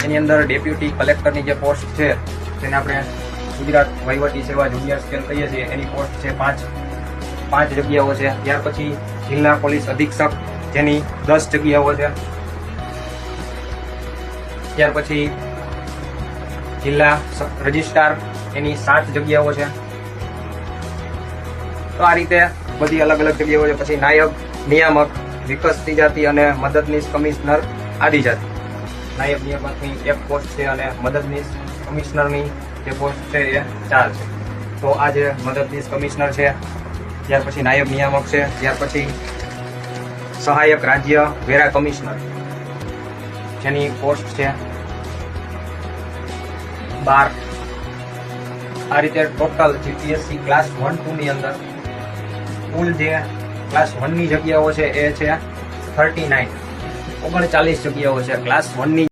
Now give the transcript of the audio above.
એની અંદર ડેપ્યુટી કલેક્ટરની જે પોસ્ટ છે તેને આપણે ગુજરાત વહીવટી સેવા જુનિયર સ્કેલ કહીએ છીએ, એની પોસ્ટ છે 5 જગ્યાઓ છે. ત્યાર પછી જિલ્લા પોલીસ અધિક્ષક જેની 10 જગ્યાઓ છે. ત્યાર પછી જિલ્લા રજિસ્ટ્રાર એની 7 જગ્યાઓ છે. તો આ રીતે બધી અલગ અલગ જગ્યાઓ છે. પછી નાયબ નિયામક વિકસતી જાતિ અને મદદનીશ કમિશનર આદિજાતિ, નાયબ નિયામકની 1 પોસ્ટ છે અને મદદનીશ કમિશનરની જે પોસ્ટ છે એ 4 છે. તો આ જે મદદનીશ કમિશનર છે, ત્યાર પછી નાયબ નિયામક છે, ત્યાર પછી સહાયક રાજ્ય વેરા કમિશનર જેની પોસ્ટ છે 12. આ રીતે ટોટલ જીપીએસસી ક્લાસ 1-2 ની અંદર કુલ જે ક્લાસ 1 ની જગ્યાઓ છે એ છે 39 જગ્યાઓ છે. ક્લાસ 1 ની